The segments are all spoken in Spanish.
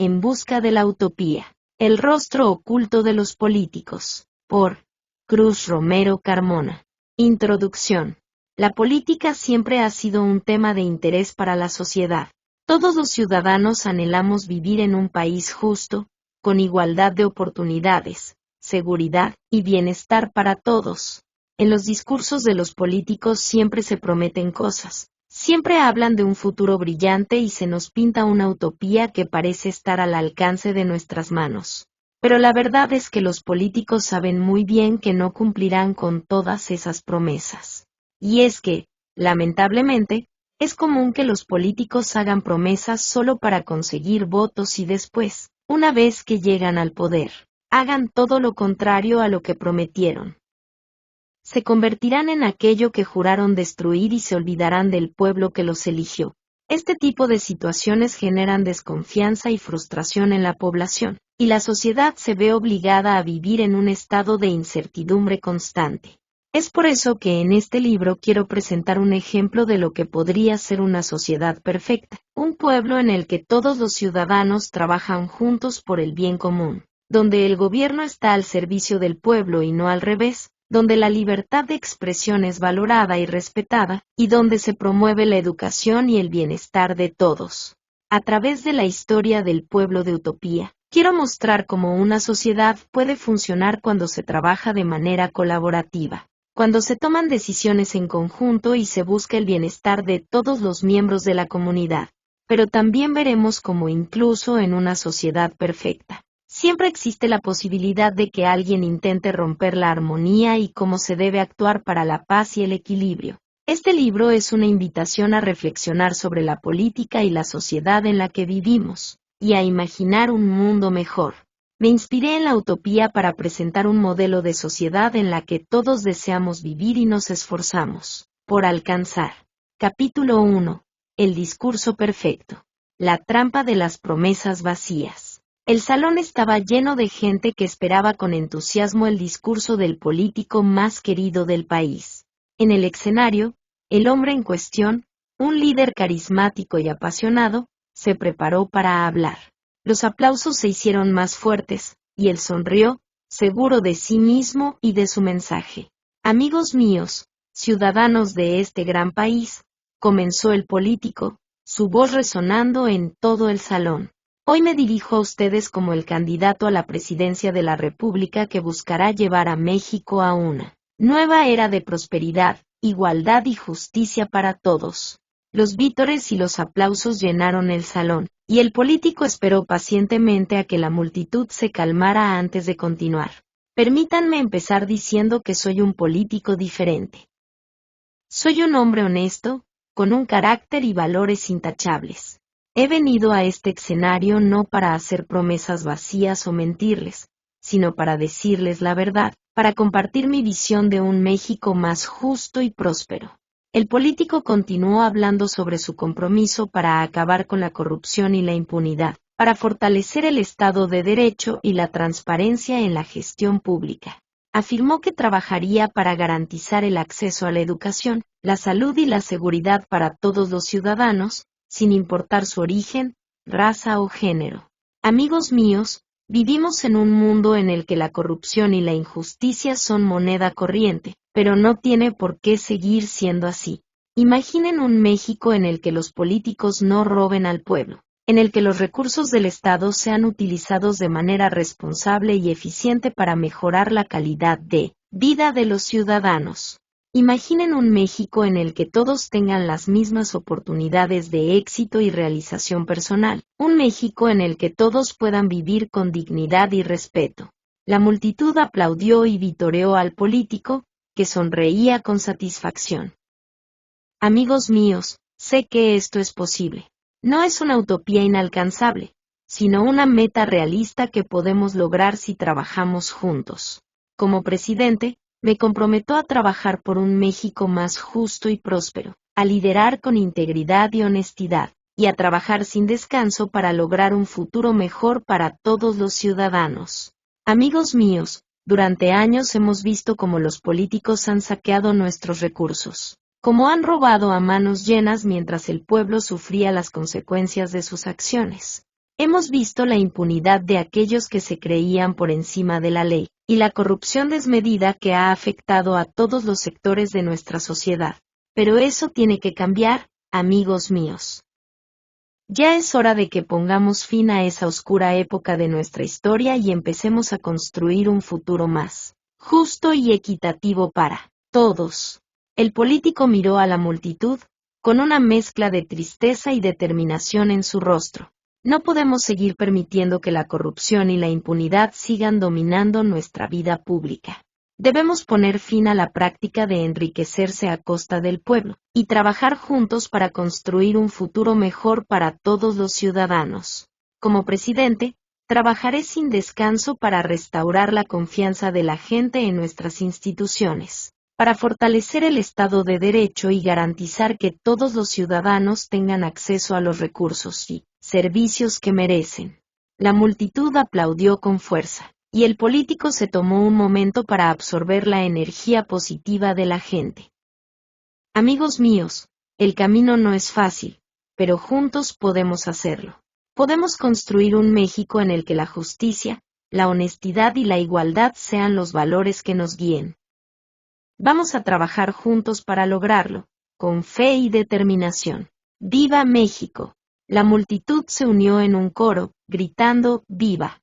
En busca de la utopía. El rostro oculto de los políticos. Por Cruz Romero Carmona. Introducción. La política siempre ha sido un tema de interés para la sociedad. Todos los ciudadanos anhelamos vivir en un país justo, con igualdad de oportunidades, seguridad y bienestar para todos. En los discursos de los políticos siempre se prometen cosas. Siempre hablan de un futuro brillante y se nos pinta una utopía que parece estar al alcance de nuestras manos. Pero la verdad es que los políticos saben muy bien que no cumplirán con todas esas promesas. Y es que, lamentablemente, es común que los políticos hagan promesas solo para conseguir votos y después, una vez que llegan al poder, hagan todo lo contrario a lo que prometieron. Se convertirán en aquello que juraron destruir y se olvidarán del pueblo que los eligió. Este tipo de situaciones generan desconfianza y frustración en la población, y la sociedad se ve obligada a vivir en un estado de incertidumbre constante. Es por eso que en este libro quiero presentar un ejemplo de lo que podría ser una sociedad perfecta, un pueblo en el que todos los ciudadanos trabajan juntos por el bien común, donde el gobierno está al servicio del pueblo y no al revés, donde la libertad de expresión es valorada y respetada, y donde se promueve la educación y el bienestar de todos. A través de la historia del pueblo de Utopía, quiero mostrar cómo una sociedad puede funcionar cuando se trabaja de manera colaborativa, cuando se toman decisiones en conjunto y se busca el bienestar de todos los miembros de la comunidad. Pero también veremos cómo incluso en una sociedad perfecta, siempre existe la posibilidad de que alguien intente romper la armonía y cómo se debe actuar para la paz y el equilibrio. Este libro es una invitación a reflexionar sobre la política y la sociedad en la que vivimos, y a imaginar un mundo mejor. Me inspiré en la utopía para presentar un modelo de sociedad en la que todos deseamos vivir y nos esforzamos por alcanzar. Capítulo 1. El discurso perfecto. La trampa de las promesas vacías. El salón estaba lleno de gente que esperaba con entusiasmo el discurso del político más querido del país. En el escenario, el hombre en cuestión, un líder carismático y apasionado, se preparó para hablar. Los aplausos se hicieron más fuertes, y él sonrió, seguro de sí mismo y de su mensaje. Amigos míos, ciudadanos de este gran país, comenzó el político, su voz resonando en todo el salón. Hoy me dirijo a ustedes como el candidato a la presidencia de la República que buscará llevar a México a una nueva era de prosperidad, igualdad y justicia para todos. Los vítores y los aplausos llenaron el salón, y el político esperó pacientemente a que la multitud se calmara antes de continuar. Permítanme empezar diciendo que soy un político diferente. Soy un hombre honesto, con un carácter y valores intachables. He venido a este escenario no para hacer promesas vacías o mentirles, sino para decirles la verdad, para compartir mi visión de un México más justo y próspero. El político continuó hablando sobre su compromiso para acabar con la corrupción y la impunidad, para fortalecer el Estado de Derecho y la transparencia en la gestión pública. Afirmó que trabajaría para garantizar el acceso a la educación, la salud y la seguridad para todos los ciudadanos, sin importar su origen, raza o género. Amigos míos, vivimos en un mundo en el que la corrupción y la injusticia son moneda corriente, pero no tiene por qué seguir siendo así. Imaginen un México en el que los políticos no roben al pueblo, en el que los recursos del Estado sean utilizados de manera responsable y eficiente para mejorar la calidad de vida de los ciudadanos. Imaginen un México en el que todos tengan las mismas oportunidades de éxito y realización personal, un México en el que todos puedan vivir con dignidad y respeto. La multitud aplaudió y vitoreó al político, que sonreía con satisfacción. Amigos míos, sé que esto es posible. No es una utopía inalcanzable, sino una meta realista que podemos lograr si trabajamos juntos. Como presidente, me comprometo a trabajar por un México más justo y próspero, a liderar con integridad y honestidad, y a trabajar sin descanso para lograr un futuro mejor para todos los ciudadanos. Amigos míos, durante años hemos visto cómo los políticos han saqueado nuestros recursos, cómo han robado a manos llenas mientras el pueblo sufría las consecuencias de sus acciones. Hemos visto la impunidad de aquellos que se creían por encima de la ley, y la corrupción desmedida que ha afectado a todos los sectores de nuestra sociedad. Pero eso tiene que cambiar, amigos míos. Ya es hora de que pongamos fin a esa oscura época de nuestra historia y empecemos a construir un futuro más justo y equitativo para todos. El político miró a la multitud, con una mezcla de tristeza y determinación en su rostro. No podemos seguir permitiendo que la corrupción y la impunidad sigan dominando nuestra vida pública. Debemos poner fin a la práctica de enriquecerse a costa del pueblo, y trabajar juntos para construir un futuro mejor para todos los ciudadanos. Como presidente, trabajaré sin descanso para restaurar la confianza de la gente en nuestras instituciones, para fortalecer el Estado de Derecho y garantizar que todos los ciudadanos tengan acceso a los recursos y servicios que merecen. La multitud aplaudió con fuerza, y el político se tomó un momento para absorber la energía positiva de la gente. Amigos míos, el camino no es fácil, pero juntos podemos hacerlo. Podemos construir un México en el que la justicia, la honestidad y la igualdad sean los valores que nos guíen. Vamos a trabajar juntos para lograrlo, con fe y determinación. ¡Viva México! La multitud se unió en un coro, gritando ¡Viva!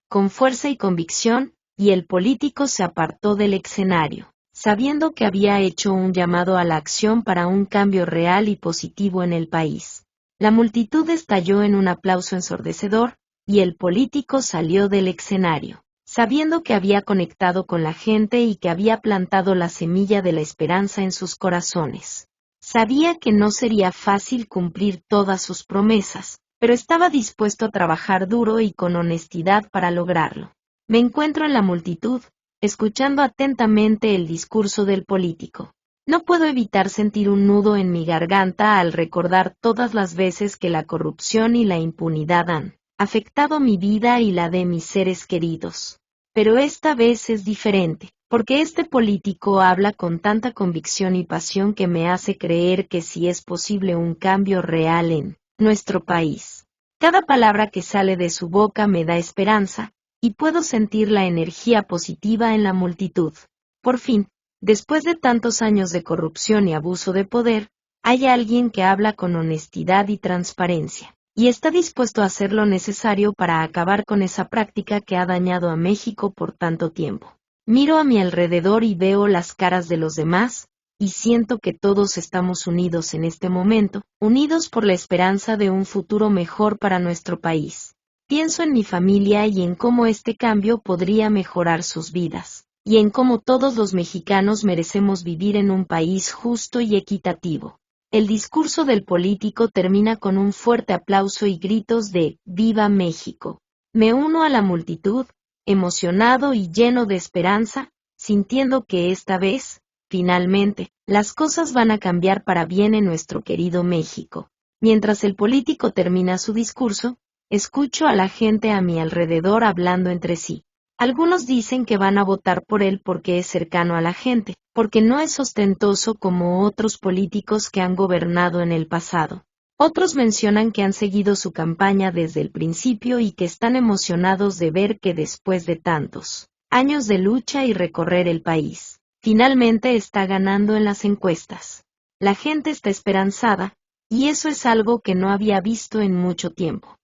Con fuerza y convicción, y el político se apartó del escenario, sabiendo que había hecho un llamado a la acción para un cambio real y positivo en el país. La multitud estalló en un aplauso ensordecedor, y el político salió del escenario, sabiendo que había conectado con la gente y que había plantado la semilla de la esperanza en sus corazones. Sabía que no sería fácil cumplir todas sus promesas, pero estaba dispuesto a trabajar duro y con honestidad para lograrlo. Me encuentro en la multitud, escuchando atentamente el discurso del político. No puedo evitar sentir un nudo en mi garganta al recordar todas las veces que la corrupción y la impunidad han afectado mi vida y la de mis seres queridos. Pero esta vez es diferente, porque este político habla con tanta convicción y pasión que me hace creer que sí es posible un cambio real en nuestro país. Cada palabra que sale de su boca me da esperanza, y puedo sentir la energía positiva en la multitud. Por fin, después de tantos años de corrupción y abuso de poder, hay alguien que habla con honestidad y transparencia, y está dispuesto a hacer lo necesario para acabar con esa práctica que ha dañado a México por tanto tiempo. Miro a mi alrededor y veo las caras de los demás, y siento que todos estamos unidos en este momento, unidos por la esperanza de un futuro mejor para nuestro país. Pienso en mi familia y en cómo este cambio podría mejorar sus vidas, y en cómo todos los mexicanos merecemos vivir en un país justo y equitativo. El discurso del político termina con un fuerte aplauso y gritos de ¡Viva México! Me uno a la multitud, emocionado y lleno de esperanza, sintiendo que esta vez, finalmente, las cosas van a cambiar para bien en nuestro querido México. Mientras el político termina su discurso, escucho a la gente a mi alrededor hablando entre sí. Algunos dicen que van a votar por él porque es cercano a la gente, porque no es ostentoso como otros políticos que han gobernado en el pasado. Otros mencionan que han seguido su campaña desde el principio y que están emocionados de ver que después de tantos años de lucha y recorrer el país, finalmente está ganando en las encuestas. La gente está esperanzada, y eso es algo que no había visto en mucho tiempo.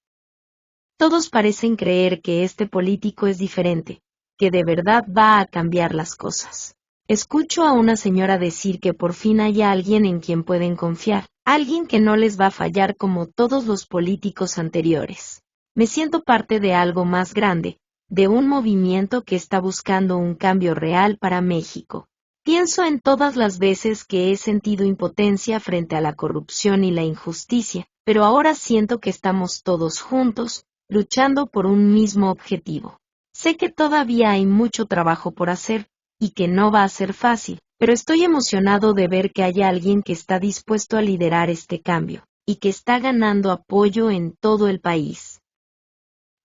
Todos parecen creer que este político es diferente, que de verdad va a cambiar las cosas. Escucho a una señora decir que por fin hay alguien en quien pueden confiar, alguien que no les va a fallar como todos los políticos anteriores. Me siento parte de algo más grande, de un movimiento que está buscando un cambio real para México. Pienso en todas las veces que he sentido impotencia frente a la corrupción y la injusticia, pero ahora siento que estamos todos juntos, luchando por un mismo objetivo. Sé que todavía hay mucho trabajo por hacer, y que no va a ser fácil, pero estoy emocionado de ver que hay alguien que está dispuesto a liderar este cambio, y que está ganando apoyo en todo el país.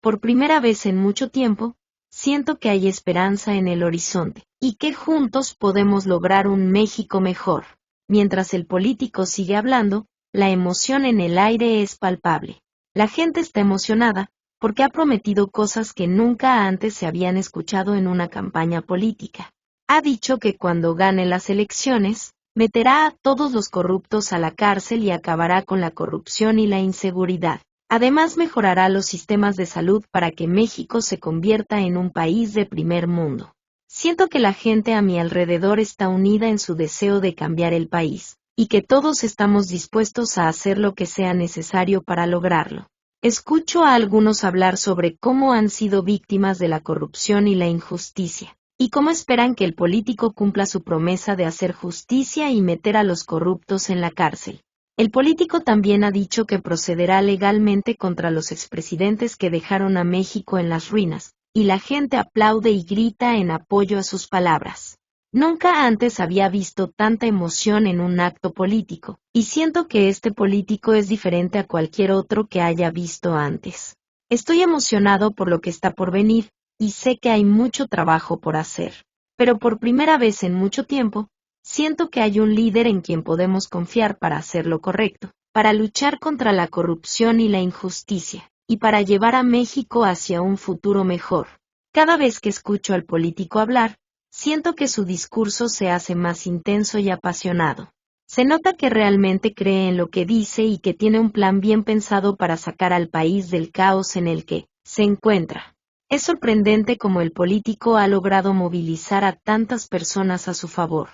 Por primera vez en mucho tiempo, siento que hay esperanza en el horizonte, y que juntos podemos lograr un México mejor. Mientras el político sigue hablando, la emoción en el aire es palpable. La gente está emocionada, porque ha prometido cosas que nunca antes se habían escuchado en una campaña política. Ha dicho que cuando gane las elecciones, meterá a todos los corruptos a la cárcel y acabará con la corrupción y la inseguridad. Además, mejorará los sistemas de salud para que México se convierta en un país de primer mundo. Siento que la gente a mi alrededor está unida en su deseo de cambiar el país, y que todos estamos dispuestos a hacer lo que sea necesario para lograrlo. Escucho a algunos hablar sobre cómo han sido víctimas de la corrupción y la injusticia, y cómo esperan que el político cumpla su promesa de hacer justicia y meter a los corruptos en la cárcel. El político también ha dicho que procederá legalmente contra los expresidentes que dejaron a México en las ruinas, y la gente aplaude y grita en apoyo a sus palabras. Nunca antes había visto tanta emoción en un acto político, y siento que este político es diferente a cualquier otro que haya visto antes. Estoy emocionado por lo que está por venir, y sé que hay mucho trabajo por hacer. Pero por primera vez en mucho tiempo, siento que hay un líder en quien podemos confiar para hacer lo correcto, para luchar contra la corrupción y la injusticia, y para llevar a México hacia un futuro mejor. Cada vez que escucho al político hablar, siento que su discurso se hace más intenso y apasionado. Se nota que realmente cree en lo que dice y que tiene un plan bien pensado para sacar al país del caos en el que se encuentra. Es sorprendente cómo el político ha logrado movilizar a tantas personas a su favor.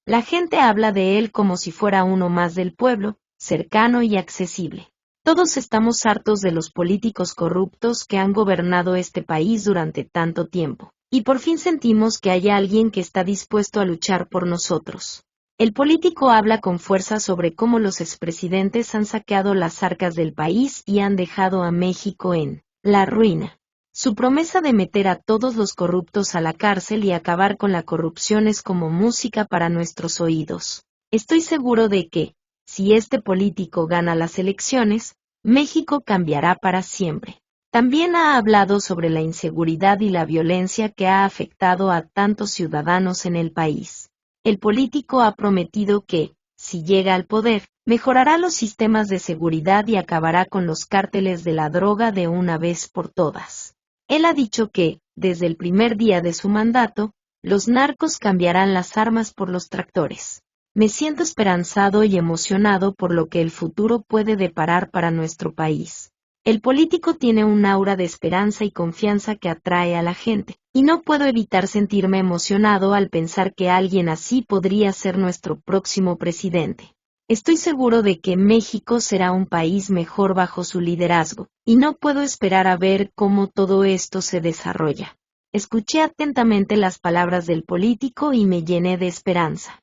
La gente habla de él como si fuera uno más del pueblo, cercano y accesible. Todos estamos hartos de los políticos corruptos que han gobernado este país durante tanto tiempo, y por fin sentimos que hay alguien que está dispuesto a luchar por nosotros. El político habla con fuerza sobre cómo los expresidentes han saqueado las arcas del país y han dejado a México en la ruina. Su promesa de meter a todos los corruptos a la cárcel y acabar con la corrupción es como música para nuestros oídos. Estoy seguro de que, si este político gana las elecciones, México cambiará para siempre. También ha hablado sobre la inseguridad y la violencia que ha afectado a tantos ciudadanos en el país. El político ha prometido que, si llega al poder, mejorará los sistemas de seguridad y acabará con los cárteles de la droga de una vez por todas. Él ha dicho que, desde el primer día de su mandato, los narcos cambiarán las armas por los tractores. Me siento esperanzado y emocionado por lo que el futuro puede deparar para nuestro país. El político tiene un aura de esperanza y confianza que atrae a la gente, y no puedo evitar sentirme emocionado al pensar que alguien así podría ser nuestro próximo presidente. Estoy seguro de que México será un país mejor bajo su liderazgo, y no puedo esperar a ver cómo todo esto se desarrolla. Escuché atentamente las palabras del político y me llené de esperanza.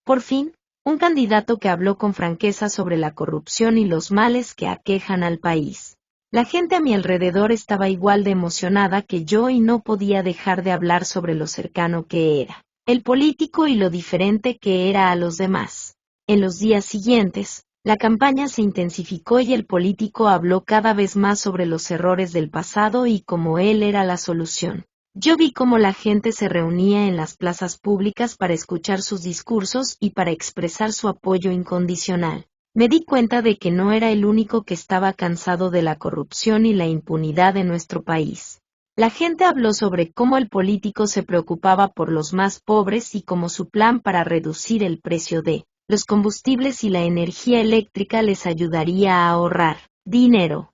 Por fin, un candidato que habló con franqueza sobre la corrupción y los males que aquejan al país. La gente a mi alrededor estaba igual de emocionada que yo y no podía dejar de hablar sobre lo cercano que era el político y lo diferente que era a los demás. En los días siguientes, la campaña se intensificó y el político habló cada vez más sobre los errores del pasado y cómo él era la solución. Yo vi cómo la gente se reunía en las plazas públicas para escuchar sus discursos y para expresar su apoyo incondicional. Me di cuenta de que no era el único que estaba cansado de la corrupción y la impunidad de nuestro país. La gente habló sobre cómo el político se preocupaba por los más pobres y cómo su plan para reducir el precio de los combustibles y la energía eléctrica les ayudaría a ahorrar dinero.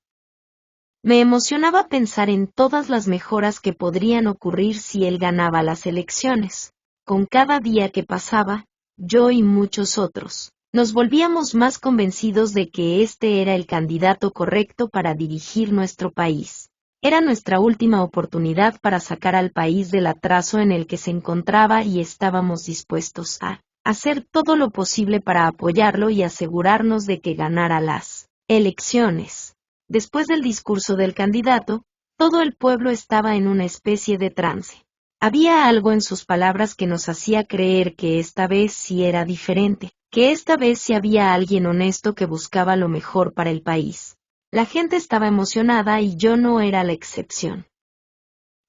Me emocionaba pensar en todas las mejoras que podrían ocurrir si él ganaba las elecciones. Con cada día que pasaba, yo y muchos otros, nos volvíamos más convencidos de que este era el candidato correcto para dirigir nuestro país. Era nuestra última oportunidad para sacar al país del atraso en el que se encontraba y estábamos dispuestos a hacer todo lo posible para apoyarlo y asegurarnos de que ganara las elecciones. Después del discurso del candidato, todo el pueblo estaba en una especie de trance. Había algo en sus palabras que nos hacía creer que esta vez sí era diferente, que esta vez sí había alguien honesto que buscaba lo mejor para el país. La gente estaba emocionada y yo no era la excepción.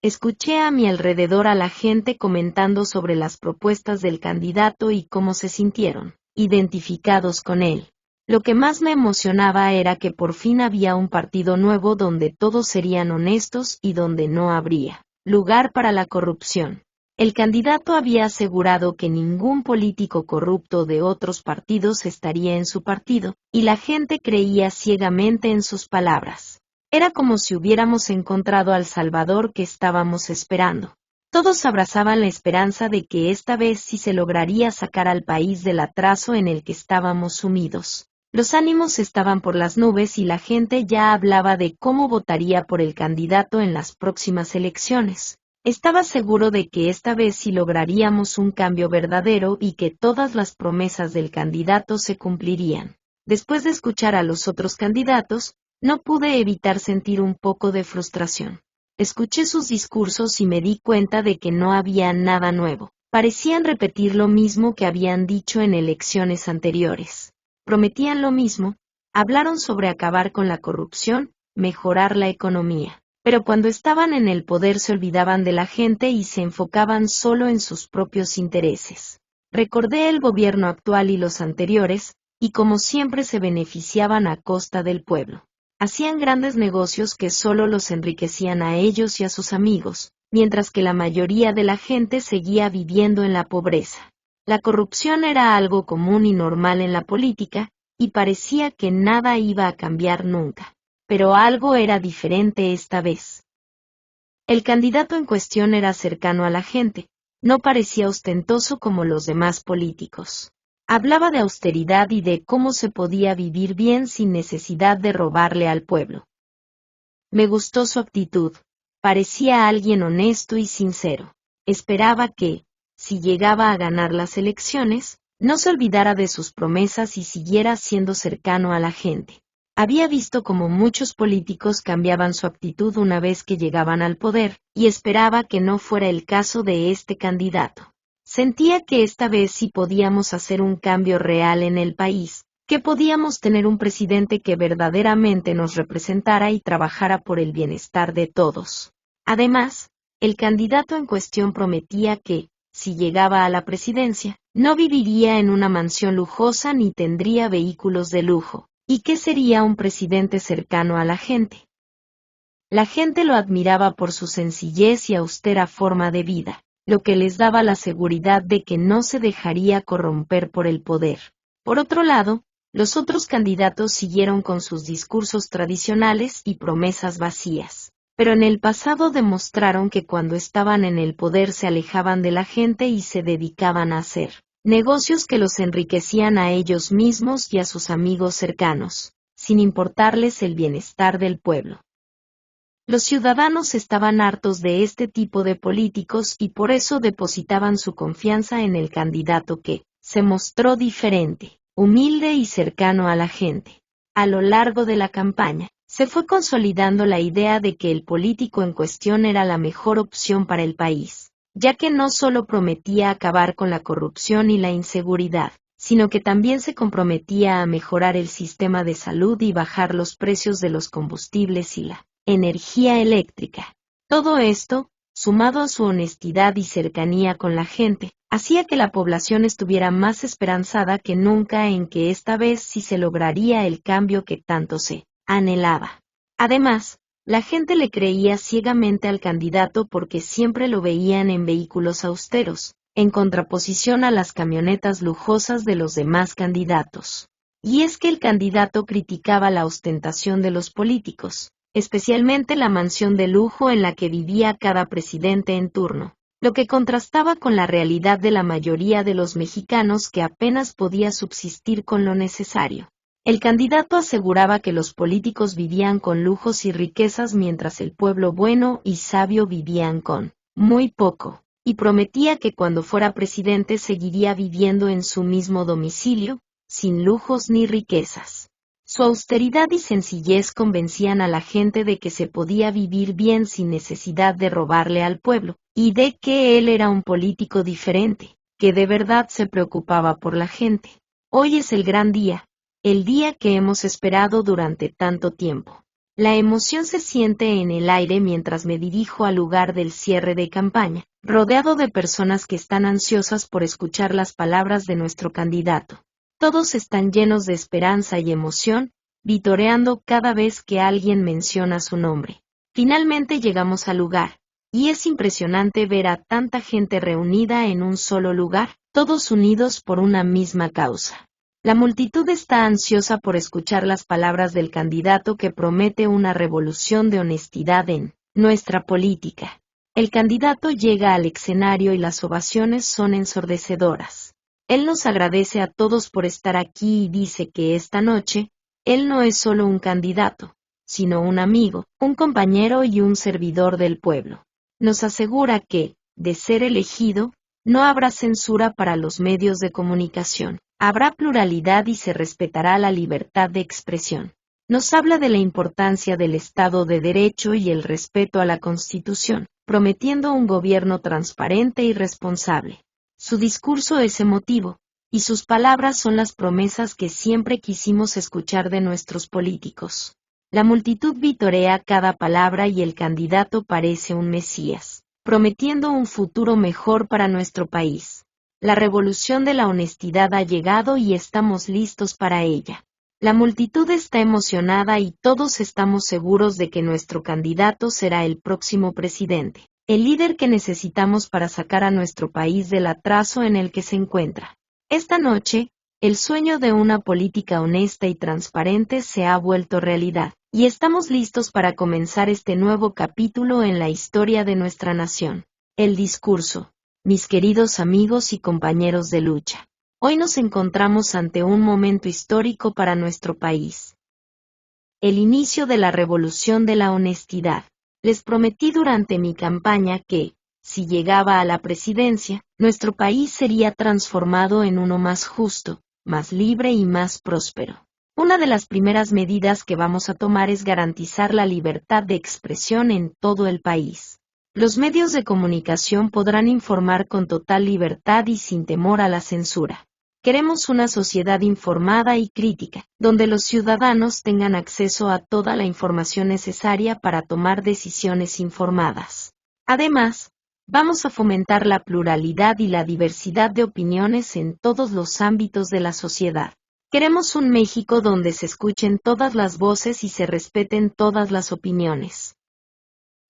Escuché a mi alrededor a la gente comentando sobre las propuestas del candidato y cómo se sintieron identificados con él. Lo que más me emocionaba era que por fin había un partido nuevo donde todos serían honestos y donde no habría lugar para la corrupción. El candidato había asegurado que ningún político corrupto de otros partidos estaría en su partido, y la gente creía ciegamente en sus palabras. Era como si hubiéramos encontrado al Salvador que estábamos esperando. Todos abrazaban la esperanza de que esta vez sí se lograría sacar al país del atraso en el que estábamos sumidos. Los ánimos estaban por las nubes y la gente ya hablaba de cómo votaría por el candidato en las próximas elecciones. Estaba seguro de que esta vez sí lograríamos un cambio verdadero y que todas las promesas del candidato se cumplirían. Después de escuchar a los otros candidatos, no pude evitar sentir un poco de frustración. Escuché sus discursos y me di cuenta de que no había nada nuevo. Parecían repetir lo mismo que habían dicho en elecciones anteriores. Prometían lo mismo, hablaron sobre acabar con la corrupción, mejorar la economía. Pero cuando estaban en el poder se olvidaban de la gente y se enfocaban solo en sus propios intereses. Recordé el gobierno actual y los anteriores, y como siempre se beneficiaban a costa del pueblo. Hacían grandes negocios que solo los enriquecían a ellos y a sus amigos, mientras que la mayoría de la gente seguía viviendo en la pobreza. La corrupción era algo común y normal en la política, y parecía que nada iba a cambiar nunca. Pero algo era diferente esta vez. El candidato en cuestión era cercano a la gente, no parecía ostentoso como los demás políticos. Hablaba de austeridad y de cómo se podía vivir bien sin necesidad de robarle al pueblo. Me gustó su actitud, parecía alguien honesto y sincero. Esperaba que, si llegaba a ganar las elecciones, no se olvidara de sus promesas y siguiera siendo cercano a la gente. Había visto cómo muchos políticos cambiaban su actitud una vez que llegaban al poder, y esperaba que no fuera el caso de este candidato. Sentía que esta vez sí podíamos hacer un cambio real en el país, que podíamos tener un presidente que verdaderamente nos representara y trabajara por el bienestar de todos. Además, el candidato en cuestión prometía que, si llegaba a la presidencia, no viviría en una mansión lujosa ni tendría vehículos de lujo. ¿Y qué sería un presidente cercano a la gente? La gente lo admiraba por su sencillez y austera forma de vida, lo que les daba la seguridad de que no se dejaría corromper por el poder. Por otro lado, los otros candidatos siguieron con sus discursos tradicionales y promesas vacías, pero en el pasado demostraron que cuando estaban en el poder se alejaban de la gente y se dedicaban a hacer negocios que los enriquecían a ellos mismos y a sus amigos cercanos, sin importarles el bienestar del pueblo. Los ciudadanos estaban hartos de este tipo de políticos y por eso depositaban su confianza en el candidato que se mostró diferente, humilde y cercano a la gente. A lo largo de la campaña, se fue consolidando la idea de que el político en cuestión era la mejor opción para el país, ya que no solo prometía acabar con la corrupción y la inseguridad, sino que también se comprometía a mejorar el sistema de salud y bajar los precios de los combustibles y la energía eléctrica. Todo esto, sumado a su honestidad y cercanía con la gente, hacía que la población estuviera más esperanzada que nunca en que esta vez sí se lograría el cambio que tanto se anhelaba. Además, la gente le creía ciegamente al candidato porque siempre lo veían en vehículos austeros, en contraposición a las camionetas lujosas de los demás candidatos. Y es que el candidato criticaba la ostentación de los políticos, especialmente la mansión de lujo en la que vivía cada presidente en turno, lo que contrastaba con la realidad de la mayoría de los mexicanos que apenas podía subsistir con lo necesario. El candidato aseguraba que los políticos vivían con lujos y riquezas mientras el pueblo bueno y sabio vivían con muy poco, y prometía que cuando fuera presidente seguiría viviendo en su mismo domicilio, sin lujos ni riquezas. Su austeridad y sencillez convencían a la gente de que se podía vivir bien sin necesidad de robarle al pueblo, y de que él era un político diferente, que de verdad se preocupaba por la gente. Hoy es el gran día, el día que hemos esperado durante tanto tiempo. La emoción se siente en el aire mientras me dirijo al lugar del cierre de campaña, rodeado de personas que están ansiosas por escuchar las palabras de nuestro candidato. Todos están llenos de esperanza y emoción, vitoreando cada vez que alguien menciona su nombre. Finalmente llegamos al lugar, y es impresionante ver a tanta gente reunida en un solo lugar, todos unidos por una misma causa. La multitud está ansiosa por escuchar las palabras del candidato que promete una revolución de honestidad en nuestra política. El candidato llega al escenario y las ovaciones son ensordecedoras. Él nos agradece a todos por estar aquí y dice que esta noche, él no es solo un candidato, sino un amigo, un compañero y un servidor del pueblo. Nos asegura que, de ser elegido, no habrá censura para los medios de comunicación, habrá pluralidad y se respetará la libertad de expresión. Nos habla de la importancia del Estado de Derecho y el respeto a la Constitución, prometiendo un gobierno transparente y responsable. Su discurso es emotivo, y sus palabras son las promesas que siempre quisimos escuchar de nuestros políticos. La multitud vitorea cada palabra y el candidato parece un mesías, prometiendo un futuro mejor para nuestro país. La revolución de la honestidad ha llegado y estamos listos para ella. La multitud está emocionada y todos estamos seguros de que nuestro candidato será el próximo presidente, el líder que necesitamos para sacar a nuestro país del atraso en el que se encuentra. Esta noche, el sueño de una política honesta y transparente se ha vuelto realidad, y estamos listos para comenzar este nuevo capítulo en la historia de nuestra nación. El discurso. Mis queridos amigos y compañeros de lucha. Hoy nos encontramos ante un momento histórico para nuestro país. El inicio de la revolución de la honestidad. Les prometí durante mi campaña que, si llegaba a la presidencia, nuestro país sería transformado en uno más justo, más libre y más próspero. Una de las primeras medidas que vamos a tomar es garantizar la libertad de expresión en todo el país. Los medios de comunicación podrán informar con total libertad y sin temor a la censura. Queremos una sociedad informada y crítica, donde los ciudadanos tengan acceso a toda la información necesaria para tomar decisiones informadas. Además, vamos a fomentar la pluralidad y la diversidad de opiniones en todos los ámbitos de la sociedad. Queremos un México donde se escuchen todas las voces y se respeten todas las opiniones.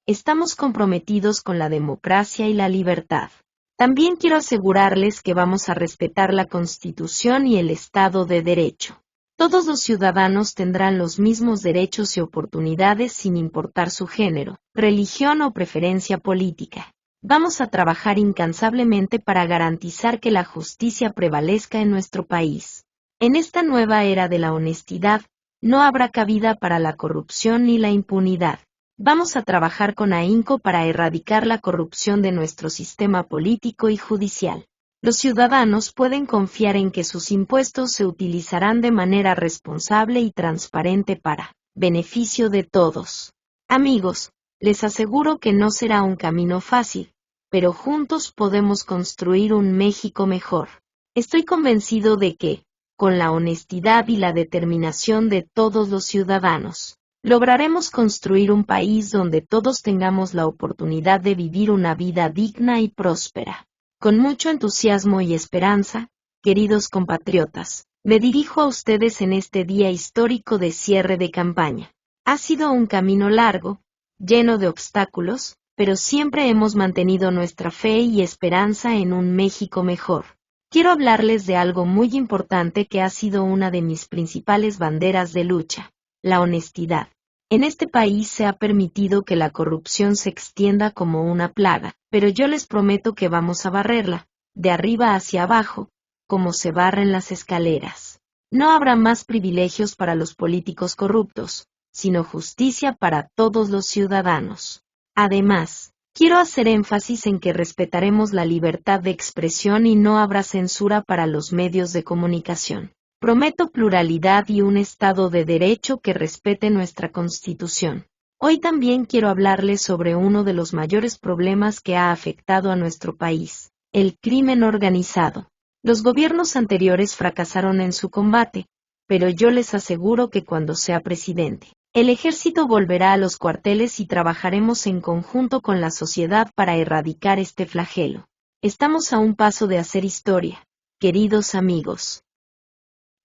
Estamos comprometidos con la democracia y la libertad. También quiero asegurarles que vamos a respetar la Constitución y el Estado de Derecho. Todos los ciudadanos tendrán los mismos derechos y oportunidades sin importar su género, religión o preferencia política. Vamos a trabajar incansablemente para garantizar que la justicia prevalezca en nuestro país. En esta nueva era de la honestidad, no habrá cabida para la corrupción ni la impunidad. Vamos a trabajar con ahínco para erradicar la corrupción de nuestro sistema político y judicial. Los ciudadanos pueden confiar en que sus impuestos se utilizarán de manera responsable y transparente para beneficio de todos. Amigos, les aseguro que no será un camino fácil, pero juntos podemos construir un México mejor. Estoy convencido de que, con la honestidad y la determinación de todos los ciudadanos, lograremos construir un país donde todos tengamos la oportunidad de vivir una vida digna y próspera. Con mucho entusiasmo y esperanza, queridos compatriotas, me dirijo a ustedes en este día histórico de cierre de campaña. Ha sido un camino largo, lleno de obstáculos, pero siempre hemos mantenido nuestra fe y esperanza en un México mejor. Quiero hablarles de algo muy importante que ha sido una de mis principales banderas de lucha: la honestidad. En este país se ha permitido que la corrupción se extienda como una plaga, pero yo les prometo que vamos a barrerla, de arriba hacia abajo, como se barren las escaleras. No habrá más privilegios para los políticos corruptos, sino justicia para todos los ciudadanos. Además, quiero hacer énfasis en que respetaremos la libertad de expresión y no habrá censura para los medios de comunicación. Prometo pluralidad y un Estado de Derecho que respete nuestra Constitución. Hoy también quiero hablarles sobre uno de los mayores problemas que ha afectado a nuestro país: el crimen organizado. Los gobiernos anteriores fracasaron en su combate, pero yo les aseguro que cuando sea presidente, el ejército volverá a los cuarteles y trabajaremos en conjunto con la sociedad para erradicar este flagelo. Estamos a un paso de hacer historia, queridos amigos.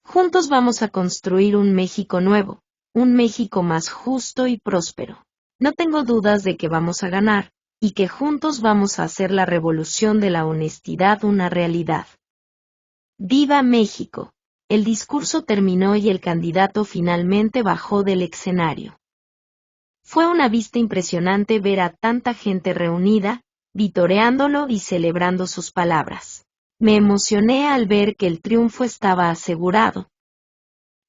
Juntos vamos a construir un México nuevo, un México más justo y próspero. No tengo dudas de que vamos a ganar, y que juntos vamos a hacer la revolución de la honestidad una realidad. ¡Viva México! El discurso terminó y el candidato finalmente bajó del escenario. Fue una vista impresionante ver a tanta gente reunida, vitoreándolo y celebrando sus palabras. Me emocioné al ver que el triunfo estaba asegurado.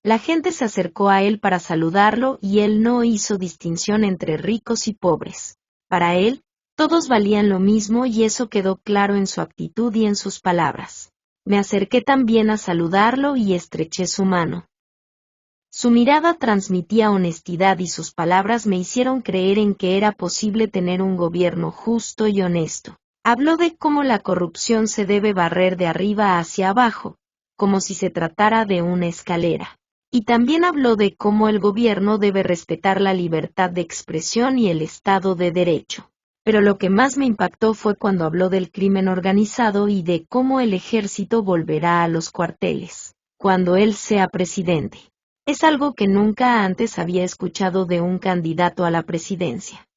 La gente se acercó a él para saludarlo y él no hizo distinción entre ricos y pobres. Para él, todos valían lo mismo y eso quedó claro en su actitud y en sus palabras. Me acerqué también a saludarlo y estreché su mano. Su mirada transmitía honestidad y sus palabras me hicieron creer en que era posible tener un gobierno justo y honesto. Habló de cómo la corrupción se debe barrer de arriba hacia abajo, como si se tratara de una escalera. Y también habló de cómo el gobierno debe respetar la libertad de expresión y el Estado de Derecho. Pero lo que más me impactó fue cuando habló del crimen organizado y de cómo el ejército volverá a los cuarteles, cuando él sea presidente. Es algo que nunca antes había escuchado de un candidato a la presidencia.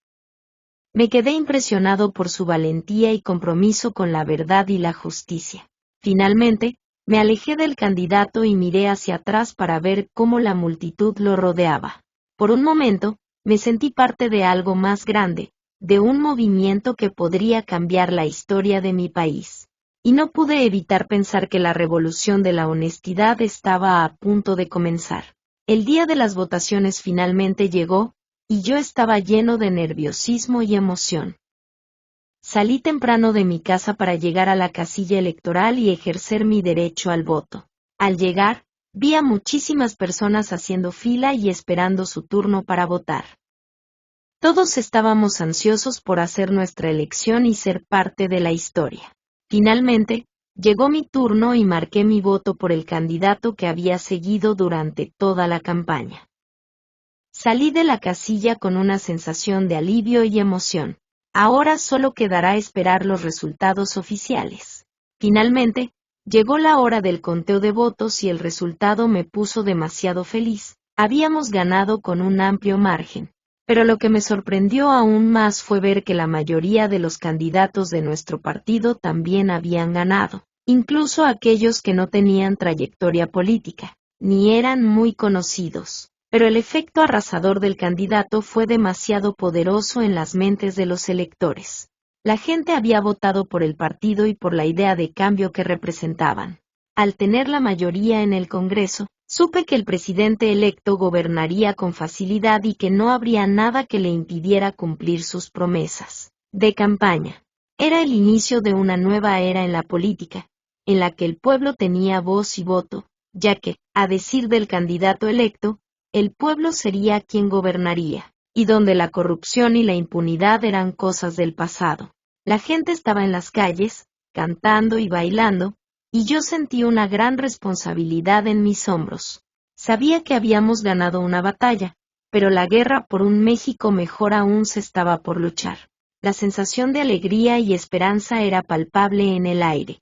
Me quedé impresionado por su valentía y compromiso con la verdad y la justicia. Finalmente, me alejé del candidato y miré hacia atrás para ver cómo la multitud lo rodeaba. Por un momento, me sentí parte de algo más grande, de un movimiento que podría cambiar la historia de mi país. Y no pude evitar pensar que la revolución de la honestidad estaba a punto de comenzar. El día de las votaciones finalmente llegó, y yo estaba lleno de nerviosismo y emoción. Salí temprano de mi casa para llegar a la casilla electoral y ejercer mi derecho al voto. Al llegar, vi a muchísimas personas haciendo fila y esperando su turno para votar. Todos estábamos ansiosos por hacer nuestra elección y ser parte de la historia. Finalmente, llegó mi turno y marqué mi voto por el candidato que había seguido durante toda la campaña. Salí de la casilla con una sensación de alivio y emoción. Ahora solo quedará esperar los resultados oficiales. Finalmente, llegó la hora del conteo de votos y el resultado me puso demasiado feliz. Habíamos ganado con un amplio margen. Pero lo que me sorprendió aún más fue ver que la mayoría de los candidatos de nuestro partido también habían ganado, incluso aquellos que no tenían trayectoria política, ni eran muy conocidos. Pero el efecto arrasador del candidato fue demasiado poderoso en las mentes de los electores. La gente había votado por el partido y por la idea de cambio que representaban. Al tener la mayoría en el Congreso, supe que el presidente electo gobernaría con facilidad y que no habría nada que le impidiera cumplir sus promesas de campaña. Era el inicio de una nueva era en la política, en la que el pueblo tenía voz y voto, ya que, a decir del candidato electo, el pueblo sería quien gobernaría, y donde la corrupción y la impunidad eran cosas del pasado. La gente estaba en las calles, cantando y bailando, y yo sentí una gran responsabilidad en mis hombros. Sabía que habíamos ganado una batalla, pero la guerra por un México mejor aún se estaba por luchar. La sensación de alegría y esperanza era palpable en el aire.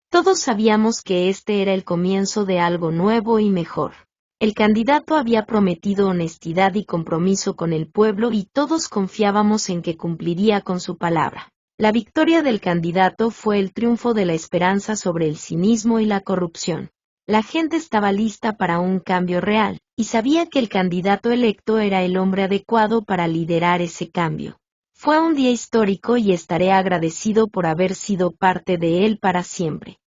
Todos sabíamos que este era el comienzo de algo nuevo y mejor. El candidato había prometido honestidad y compromiso con el pueblo y todos confiábamos en que cumpliría con su palabra. La victoria del candidato fue el triunfo de la esperanza sobre el cinismo y la corrupción. La gente estaba lista para un cambio real, y sabía que el candidato electo era el hombre adecuado para liderar ese cambio. Fue un día histórico y estaré agradecido por haber sido parte de él para siempre.